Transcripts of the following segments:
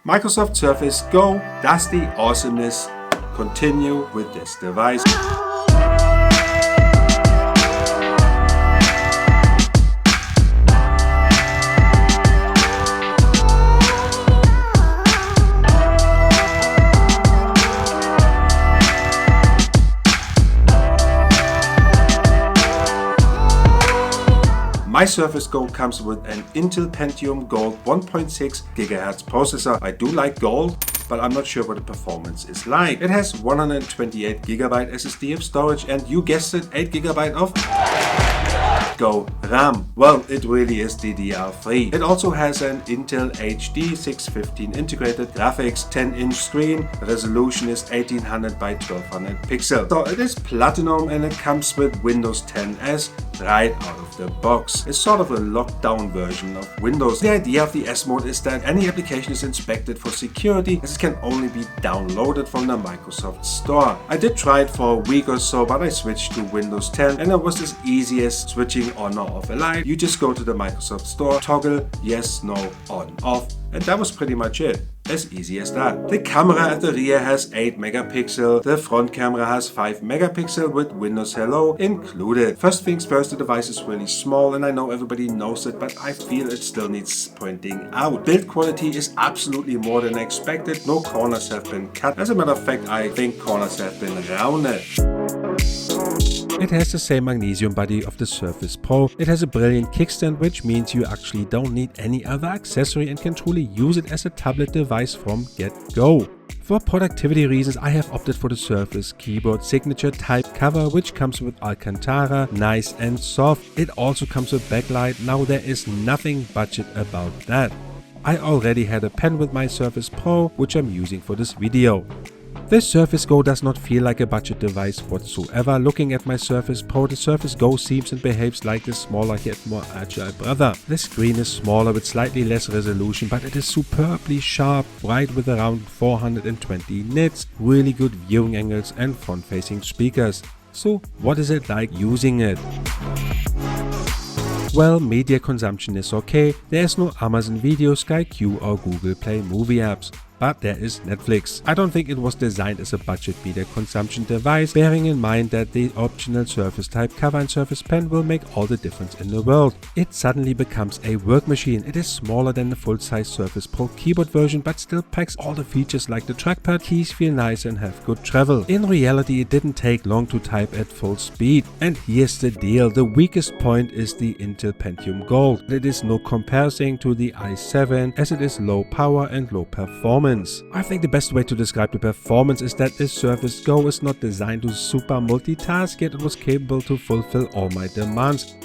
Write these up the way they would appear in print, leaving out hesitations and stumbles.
Microsoft Surface Go, does the awesomeness continue with this device? My Surface Go comes with an Intel Pentium Gold 1.6 GHz processor. I do like gold, but I'm not sure what the performance is like. It has 128 GB SSD of storage and you guessed it, 8 GB of Go RAM. Well, it really is DDR3. It also has an Intel HD 615 integrated graphics, 10-inch screen, resolution is 1800 by 1200 pixels. So it is platinum and it comes with Windows 10 S right out of the box. It's sort of a locked down version of Windows. The idea of the S mode is that any application is inspected for security as it can only be downloaded from the Microsoft Store. I did try it for a week or so, but I switched to Windows 10 and it was as easy as switching on or off a light. You just go to the Microsoft Store, toggle yes, no, on, off, and that was pretty much it. As easy as that. The camera at the rear has 8 megapixels, the front camera has 5 megapixels with Windows Hello included. First things first, the device is really small and I know everybody knows it, but I feel it still needs pointing out. Build quality is absolutely more than expected, no corners have been cut. As a matter of fact, I think corners have been rounded. It has the same magnesium body of the Surface Pro. It has a brilliant kickstand, which means you actually don't need any other accessory and can truly use it as a tablet device from get-go. For productivity reasons, I have opted for the Surface Keyboard Signature type cover, which comes with Alcantara, nice and soft. It also comes with backlight. Now there is nothing budget about that. I already had a pen with my Surface Pro, which I'm using for this video. This Surface Go does not feel like a budget device whatsoever. Looking at my Surface Pro, the Surface Go seems and behaves like the smaller yet more agile brother. The screen is smaller with slightly less resolution, but it is superbly sharp, bright with around 420 nits, really good viewing angles and front-facing speakers. So what is it like using it? Well, media consumption is okay. There is no Amazon Video, Sky Q or Google Play movie apps. But there is Netflix. I don't think it was designed as a budget media consumption device, bearing in mind that the optional Surface type cover and Surface Pen will make all the difference in the world. It suddenly becomes a work machine. It is smaller than the full-size Surface Pro keyboard version, but still packs all the features like the trackpad, keys feel nice and have good travel. In reality, it didn't take long to type at full speed. And here's the deal, the weakest point is the Intel Pentium Gold. It is no comparison to the i7 as it is low power and low performance. I think the best way to describe the performance is that this Surface Go is not designed to super multitask, yet it was capable to fulfill all my demands.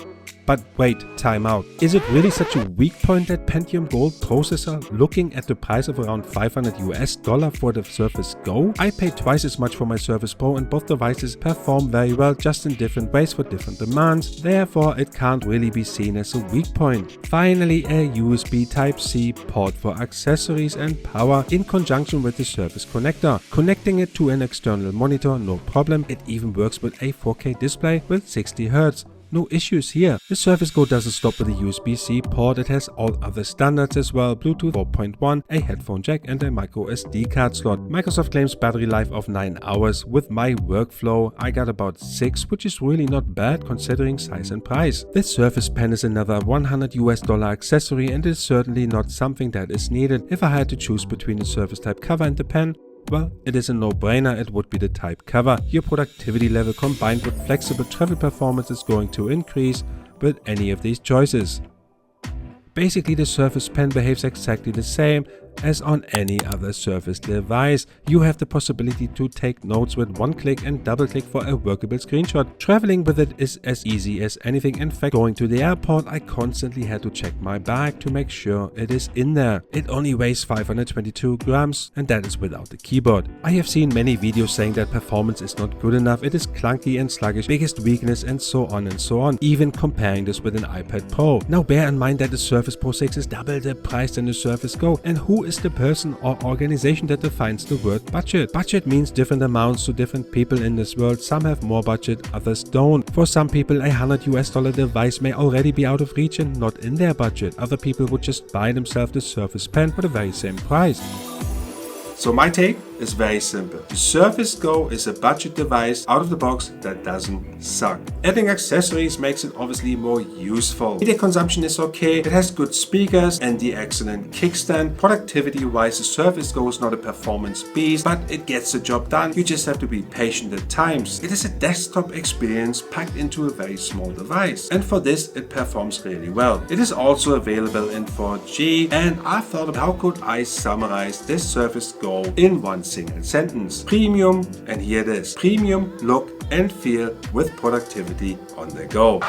But wait, time out. Is it really such a weak point, that Pentium Gold processor, looking at the price of around $500 for the Surface Go? I paid twice as much for my Surface Pro and both devices perform very well, just in different ways for different demands. Therefore, it can't really be seen as a weak point. Finally, a USB Type-C port for accessories and power in conjunction with the Surface connector. Connecting it to an external monitor, no problem. It even works with a 4K display with 60 Hz. No issues here. The Surface Go doesn't stop with a USB-C port, it has all other standards as well, Bluetooth 4.1, a headphone jack and a micro SD card slot. Microsoft claims battery life of 9 hours. With my workflow, I got about 6, which is really not bad considering size and price. This Surface Pen is another $100 accessory and is certainly not something that is needed. If I had to choose between the Surface type cover and the pen, well, it is a no-brainer, it would be the type cover. Your productivity level combined with flexible travel performance is going to increase with any of these choices. Basically, the Surface Pen behaves exactly the same as on any other Surface device. You have the possibility to take notes with one click and double click for a workable screenshot. Traveling with it is as easy as anything. In fact, going to the airport, I constantly had to check my bag to make sure it is in there. It only weighs 522 grams and that is without the keyboard. I have seen many videos saying that performance is not good enough, it is clunky and sluggish, biggest weakness and so on, even comparing this with an iPad Pro. Now bear in mind that the Surface Pro 6 is double the price than the Surface Go, and who is the person or organization that defines the word budget. Budget means different amounts to different people in this world. Some have more budget, others don't. For some people, $100 device may already be out of reach and not in their budget. Other people would just buy themselves the Surface Pen for the very same price. So my take is very simple. The Surface Go is a budget device out of the box that doesn't suck. Adding accessories makes it obviously more useful. Media consumption is okay, it has good speakers and the excellent kickstand. Productivity wise, the Surface Go is not a performance beast, but it gets the job done. You just have to be patient at times. It is a desktop experience packed into a very small device, and for this it performs really well. It is also available in 4G, and I thought, how could I summarize this Surface Go in one single sentence? Premium, and here it is. Premium look and feel with productivity on the go.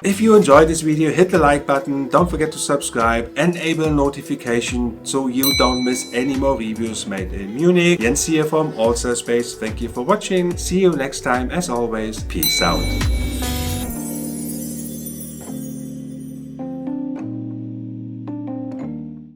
If you enjoyed this video, hit the like button, don't forget to subscribe, enable notification so you don't miss any more reviews made in Munich. Jens here from ALLSTARSPACE. Thank you for watching. See you next time. As always, peace out.